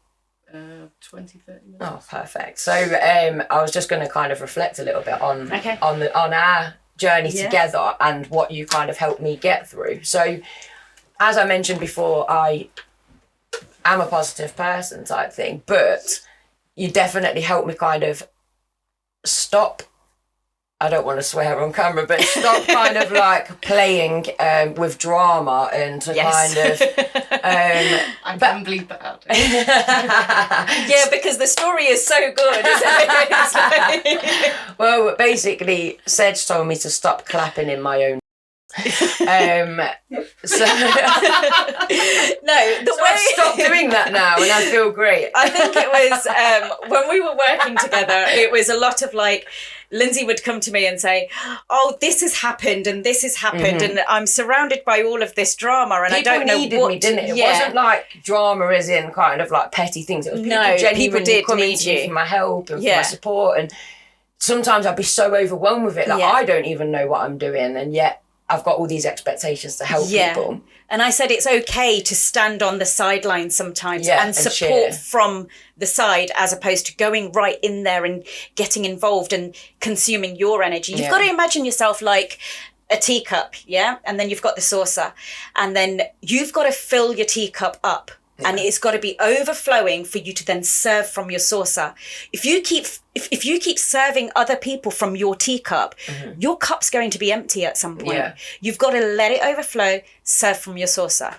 20, 30 minutes. Oh, perfect. So I was just going to kind of reflect a little bit on our journey together and what you kind of helped me get through. So as I mentioned before, I am a positive person type thing, but you definitely helped me kind of stop I don't want to swear on camera, but stop kind of like playing with drama and to kind of. I can believe that out. Yeah, because the story is so good, isn't it? It's like... Well, basically, Sej told me to stop clapping in my own. So No, the so way I've stopped doing that now, and I feel great. I think it was when we were working together, it was a lot of like, Lindzi would come to me and say, oh, this has happened and this has happened and I'm surrounded by all of this drama and People I don't know needed what me, didn't it? It yeah. wasn't like drama as in kind of like petty things. It was people No, genuinely people did coming need to me you. for my help and for Yeah. my support. And sometimes I'd be so overwhelmed with it. Like, Yeah. I don't even know what I'm doing. And yet I've got all these expectations to help people. And I said it's okay to stand on the sidelines sometimes Yeah, and and support cheer. from the side as opposed to going right in there and getting involved and consuming your energy. You've Yeah. got to imagine yourself like a teacup, yeah? And then you've got the saucer. And then you've got to fill your teacup up. And it's got to be overflowing for you to then serve from your saucer. If you keep serving other people from your teacup, your cup's going to be empty at some point. Yeah. You've got to let it overflow, serve from your saucer.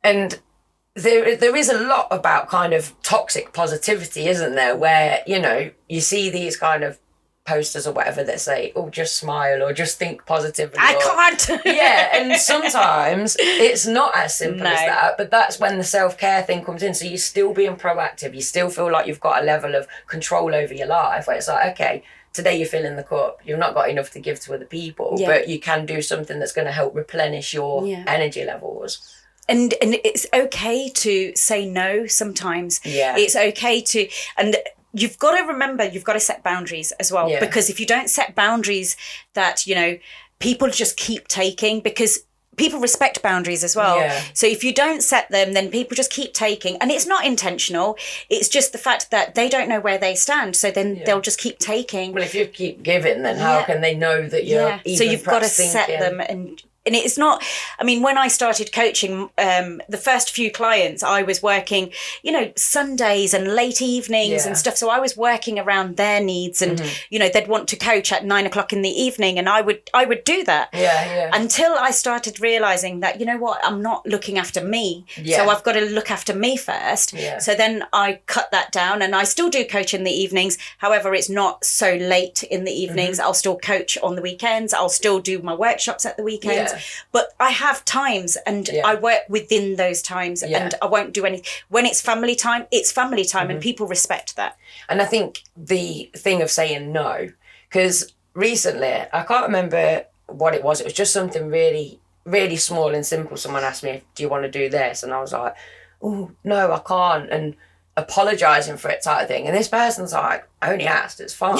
And there is a lot about kind of toxic positivity, isn't there? Where, you know, you see these kind of posters or whatever that say, oh, just smile or just think positively. I or, can't. yeah, and sometimes it's not as simple as No. that, but that's when the self-care thing comes in. So you're still being proactive. You still feel like you've got a level of control over your life where it's like, okay, today you're filling the cup. You've not got enough to give to other people, Yeah. but you can do something that's going to help replenish your Yeah. energy levels. And it's okay to say no sometimes. Yeah. It's okay to, and you've got to remember, you've got to set boundaries as well. Yeah. Because if you don't set boundaries that, you know, people just keep taking, because people respect boundaries as well. Yeah. So if you don't set them, then people just keep taking. And it's not intentional. It's just the fact that they don't know where they stand. So then they'll just keep taking. Well, if you keep giving, then how Yeah. can they know that you're even So you've got to perhaps set thinking- them and it's not, I mean, when I started coaching, the first few clients, I was working, you know, Sundays and late evenings and stuff. So I was working around their needs and, you know, they'd want to coach at 9 o'clock in the evening and I would do that. Yeah. Until I started realizing that, you know what, I'm not looking after me. Yeah. So I've got to look after me first. Yeah. So then I cut that down and I still do coach in the evenings. However, it's not so late in the evenings. I'll still coach on the weekends. I'll still do my workshops at the weekends. Yeah. But I have times and I work within those times and I won't do anything. When it's family time, it's family time and people respect that. And I think the thing of saying no, because recently, I can't remember what it was. It was just something really, really small and simple. Someone asked me, do you want to do this? And I was like, oh, no, I can't. And apologising for it type of thing. And this person's like, I only asked, it's fine.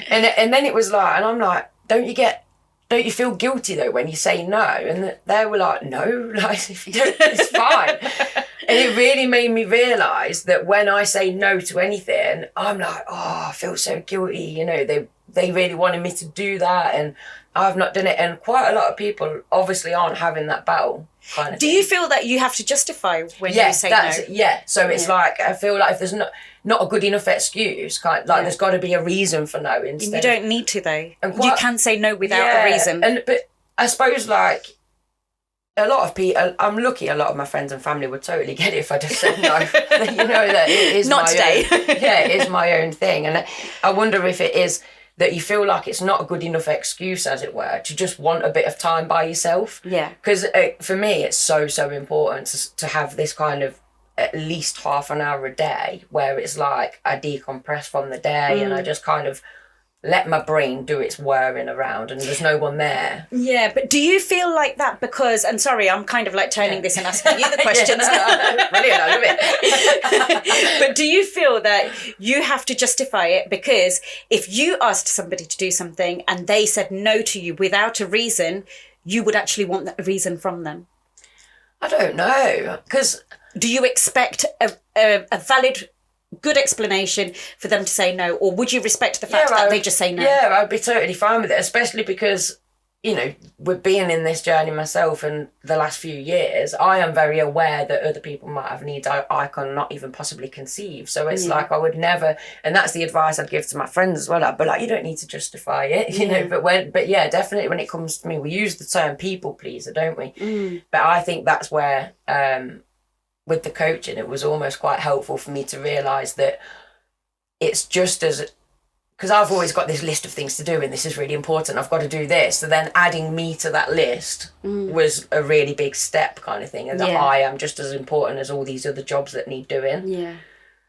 and then it was like, and I'm like, don't you feel guilty though when you say no? And they were like, no, like if you don't, it's fine. And it really made me realise that when I say no to anything, I'm like, oh, I feel so guilty. You know, they really wanted me to do that and I've not done it. And quite a lot of people obviously aren't having that battle kind of Do thing. you feel that you have to justify when you say no? Yeah, so it's like, I feel like if there's not a good enough excuse, there's got to be a reason for no instead. You don't need to though. And You can say no without a reason. But I suppose like a lot of people, I'm lucky a lot of my friends and family would totally get it if I just said no. You know, that it is Not my today. It is my own thing. And I wonder if it is that you feel like it's not a good enough excuse, as it were, to just want a bit of time by yourself. Yeah. Because for me, it's so important to have this kind of at least half an hour a day where it's like I decompress from the day and I just kind of let my brain do its whirring around and there's no one there. Yeah, but do you feel like that because, and sorry, I'm kind of like turning this and asking you the questions. Brilliant, I love it. But do you feel that you have to justify it? Because if you asked somebody to do something and they said no to you without a reason, you would actually want a reason from them. I don't know, because... Do you expect a valid, good explanation for them to say no? Or would you respect the fact that they just say no? Yeah, I'd be totally fine with it, especially because, with being in this journey myself and the last few years, I am very aware that other people might have needs I cannot even possibly conceive. So it's like I would never, and that's the advice I'd give to my friends as well. I'd be like, you don't need to justify it, you know. But definitely when it comes to me, we use the term people pleaser, don't we? But I think that's where with the coaching, it was almost quite helpful for me to realise that it's just as, because I've always got this list of things to do and this is really important, I've got to do this. So then adding me to that list was a really big step kind of thing. And that I am just as important as all these other jobs that need doing. Yeah,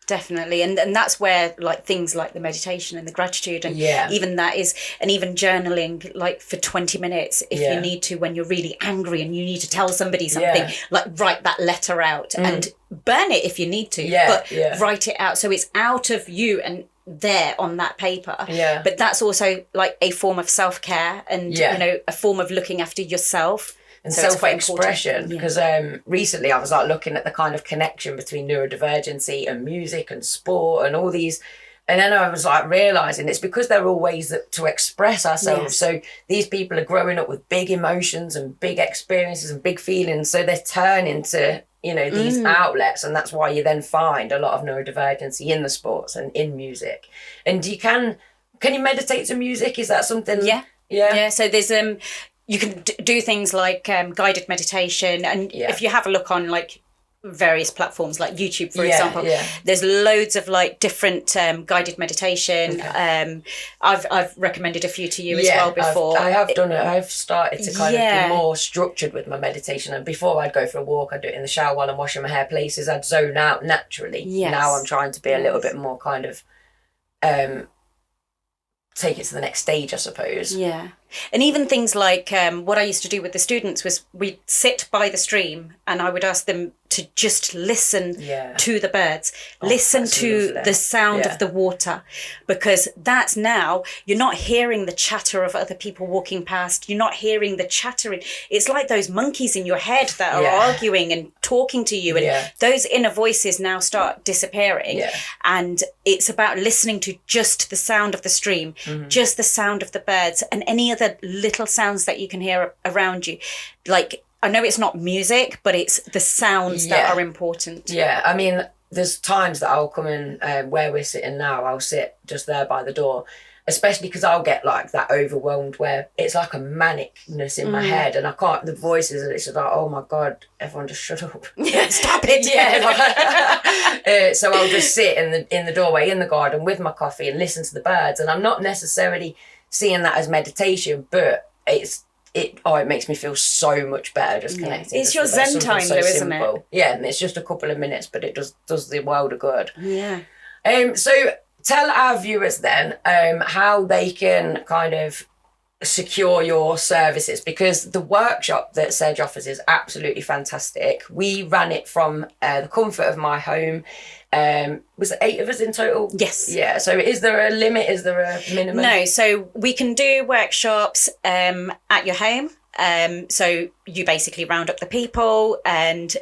definitely. And that's where like things like the meditation and the gratitude and even that is, and even journaling like for 20 minutes if you need to, when you're really angry and you need to tell somebody something, like write that letter out and burn it if you need to, but write it out so it's out of you and there on that paper. But that's also like a form of self-care and a form of looking after yourself and so self-expression, because recently I was like looking at the kind of connection between neurodivergency and music and sport and all these, and then I was like realizing it's because they're all ways to express ourselves. So these people are growing up with big emotions and big experiences and big feelings, so they turn into these outlets, and that's why you then find a lot of neurodivergency in the sports and in music. And can you meditate to music? Is that something? Yeah. So there's you can do things like guided meditation, and if you have a look on like various platforms like YouTube, for example, there's loads of like different guided meditation. I've recommended a few to you as well before. I have done it. I've started to kind of be more structured with my meditation, and before I'd go for a walk, I'd do it in the shower while I'm washing my hair, places I'd zone out naturally. Now I'm trying to be a little bit more kind of take it to the next stage, I suppose. And even things like what I used to do with the students was we'd sit by the stream and I would ask them to just listen to the birds, listen to the sound of the water, because that's now, you're not hearing the chatter of other people walking past, you're not hearing the chattering. It's like those monkeys in your head that are arguing and talking to you, and those inner voices now start disappearing. And it's about listening to just the sound of the stream, just the sound of the birds, and any other little sounds that you can hear around you. Like, I know it's not music, but it's the sounds that are important. I mean, there's times that I'll come in where we're sitting now, I'll sit just there by the door, especially because I'll get like that overwhelmed where it's like a manicness in my head, and I can't, the voices, and it's just like, oh my God, everyone just shut up. Stop it. So I'll just sit in the doorway in the garden with my coffee and listen to the birds, and I'm not necessarily seeing that as meditation, but it makes me feel so much better just connecting. It's your Zen time though, isn't it? Yeah, and it's just a couple of minutes, but it does the world of good. So tell our viewers then how they can kind of secure your services, because the workshop that Serge offers is absolutely fantastic. We ran it from the comfort of my home. Was it 8 of us in total? Yes. Yeah. So is there a limit? Is there a minimum? No. So we can do workshops at your home. So you basically round up the people, and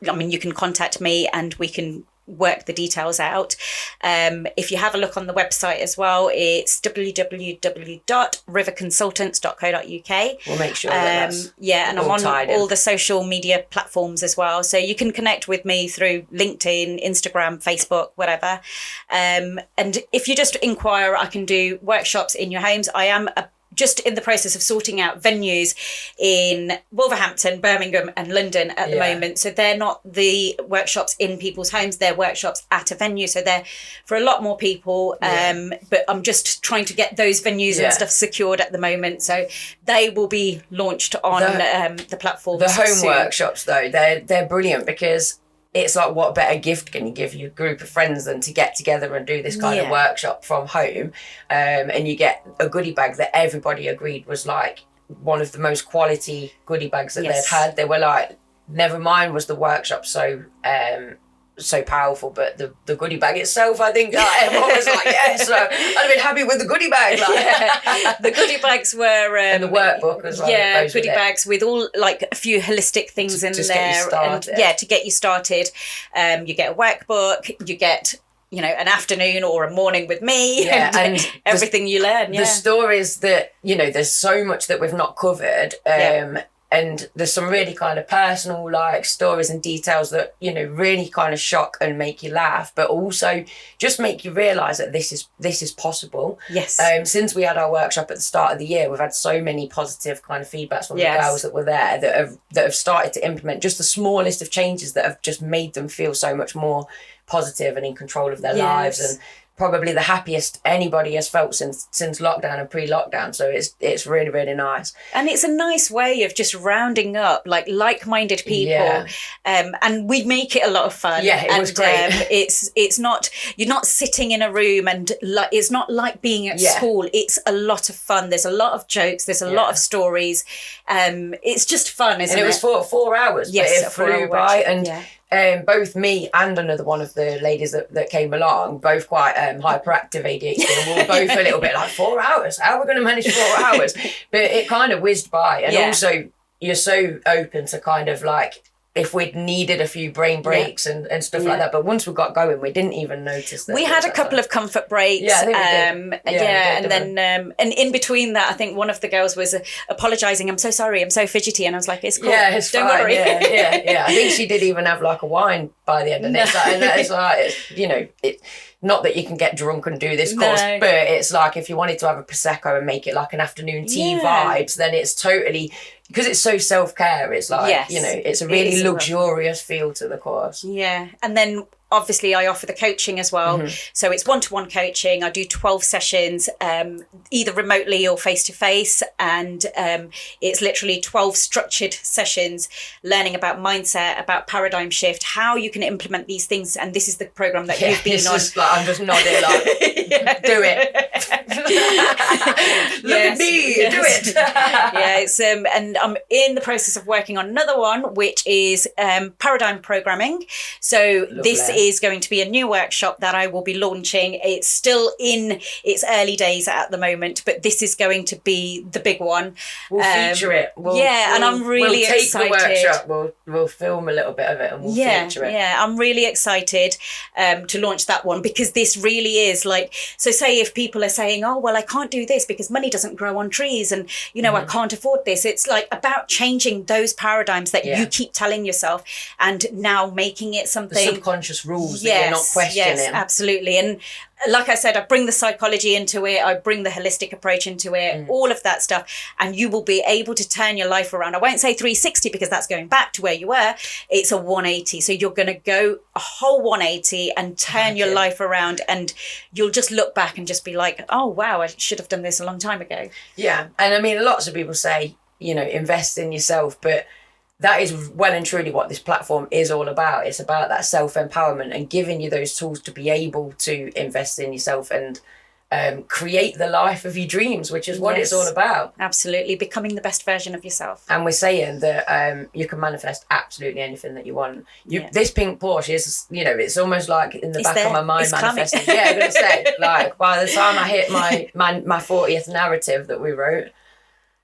I mean, you can contact me and we can work the details out. If you have a look on the website as well, it's www.riverconsultants.co.uk. We'll make sure that's and I'm on all the social media platforms as well, so you can connect with me through LinkedIn, Instagram, Facebook, whatever. And if you just inquire, I can do workshops in your homes. I am just in the process of sorting out venues in Wolverhampton, Birmingham and London at the moment. So they're not the workshops in people's homes, they're workshops at a venue. So they're for a lot more people. But I'm just trying to get those venues and stuff secured at the moment. So they will be launched on the platforms. The home soon. workshops though, they're brilliant, because it's like, what better gift can you give your group of friends than to get together and do this kind of workshop from home? And you get a goodie bag that everybody agreed was like one of the most quality goodie bags that they'd had. They were like, never mind was the workshop so powerful, but the goodie bag itself, I think everyone was like, yes, I'd have been happy with the goodie bag. Like. The goodie bags were and the workbook as well. Yeah, goodie bags with all like a few holistic things in there, get you started. And to get you started. You get a workbook, you get you know, an afternoon or a morning with me, Yeah, and everything you learn. The stories that, you know, there's so much that we've not covered. And there's some really kind of personal like stories and details that, you know, really kind of shock and make you laugh, but also just make you realise that this is possible. Yes. Since we had our workshop at the start of the year, we've had so many positive kind of feedbacks from the girls that were there that have started to implement just the smallest of changes that have just made them feel so much more positive and in control of their lives, and probably the happiest anybody has felt since lockdown and pre-lockdown. So it's really, really nice. And it's a nice way of just rounding up like-minded people. And we make it a lot of fun. Yeah, it was great. It's not, you're not sitting in a room and it's not like being at school. It's a lot of fun. There's a lot of jokes. There's a lot of stories. It's just fun, isn't it? And it was 4 hours. Yes, it flew by. And both me and another one of the ladies that came along, both quite hyperactive ADHD, and we were both a little bit like, 4 hours? How are we going to manage 4 hours? But it kind of whizzed by. And also, you're so open to kind of like, if we'd needed a few brain breaks and stuff like that. But once we got going, we didn't even notice that. We had a couple of comfort breaks. Yeah, I think we did. And then and in between that, I think one of the girls was apologising. I'm so sorry, I'm so fidgety. And I was like, it's cool. Yeah, it's Don't fine. worry. Yeah. I think she did even have like a wine by the end of it. And it's like, you know, not that you can get drunk and do this course, but it's like if you wanted to have a Prosecco and make it like an afternoon tea vibes, then it's totally, because it's so self-care, it's like, you know, it's a really luxurious feel to the course. Yeah. And then obviously I offer the coaching as well. So it's one-to-one coaching. I do 12 sessions, either remotely or face-to-face. And it's literally 12 structured sessions, learning about mindset, about paradigm shift, how you can implement these things. And this is the program that you've been on. Just like, I'm just nodding like, do it. Look at me, do it. It's and I'm in the process of working on another one, which is paradigm programming. So this is going to be a new workshop that I will be launching. It's still in its early days at the moment, but this is going to be the big one. We'll feature it. And I'm really excited. We'll take the workshop, we'll film a little bit of it and we'll feature it. Yeah, I'm really excited to launch that one, because this really is like, so say if people are saying, oh, well, I can't do this because money doesn't grow on trees and, you know, I can't afford this. It's like about changing those paradigms that you keep telling yourself and now making it something. The subconscious rules that you're not questioning. Yes, absolutely. And like I said, I bring the psychology into it. I bring the holistic approach into it, all of that stuff. And you will be able to turn your life around. I won't say 360 because that's going back to where you were. It's a 180. So you're going to go a whole 180 and turn your life around, and you'll just look back and just be like, oh, wow, I should have done this a long time ago. Yeah. And I mean, lots of people say, you know, invest in yourself, but that is well and truly what this platform is all about. It's about that self-empowerment and giving you those tools to be able to invest in yourself and create the life of your dreams, which is what it's all about. Absolutely. Becoming the best version of yourself. And we're saying that you can manifest absolutely anything that you want. This pink Porsche is, you know, it's almost like in the back of my mind manifesting. Yeah, I'm going to say, like, by the time I hit my 40th narrative that we wrote,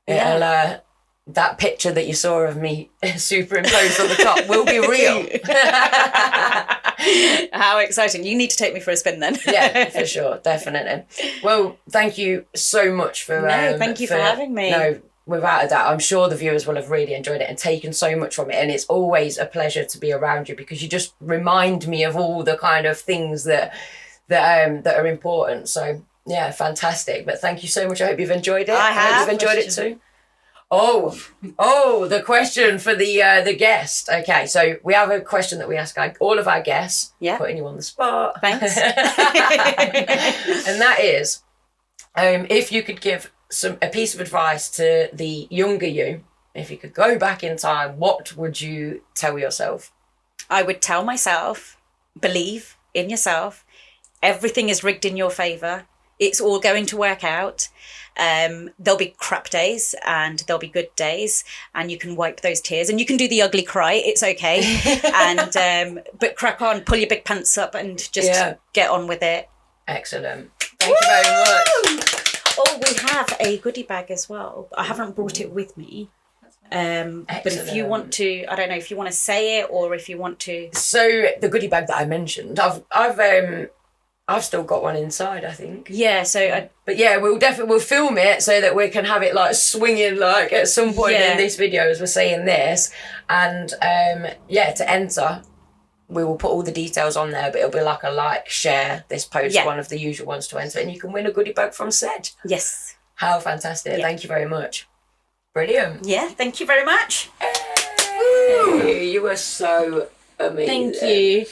it'll... that picture that you saw of me superimposed on the top will be real. How exciting. You need to take me for a spin then. Yeah, for sure. Definitely. Well, thank you so much for... thank you for having me. No, without a doubt. I'm sure the viewers will have really enjoyed it and taken so much from it. And it's always a pleasure to be around you because you just remind me of all the kind of things that are important. So, yeah, fantastic. But thank you so much. I hope you've enjoyed it. I hope you've enjoyed it too. Oh, the question for the guest. Okay, so we have a question that we ask all of our guests. Yeah. Putting you on the spot. Thanks. And that is, if you could give a piece of advice to the younger you, if you could go back in time, what would you tell yourself? I would tell myself, believe in yourself. Everything is rigged in your favour. It's all going to work out. There'll be crap days and there'll be good days, and you can wipe those tears and you can do the ugly cry. It's okay. And but crack on, pull your big pants up and just get on with it. Excellent. Thank you very much. Oh, we have a goodie bag as well. I haven't brought it with me. But if you want to, I don't know if you want to say it or if you want to. So the goodie bag that I mentioned, I've I've still got one inside, I think. Yeah, so But yeah, we'll film it so that we can have it like swinging like at some point in this video as we're saying this. And to enter, we will put all the details on there, but it'll be like a like, share this post, one of the usual ones to enter, and you can win a goodie bag from Sej. Yes. How fantastic. Thank you very much. Brilliant. Yeah, thank you very much. Hey, you were so amazing. Thank you.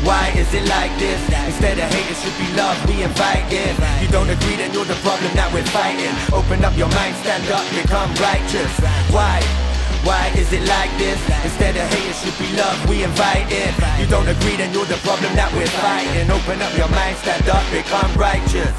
Why is it like this? Instead of hate, it should be love we invite in. You don't agree, then you're the problem that we're fighting. Open up your mind, stand up, become righteous. Why is it like this? Instead of hate, it should be love we invite in. You don't agree, then you're the problem that we're fighting. Open up your mind, stand up, become righteous.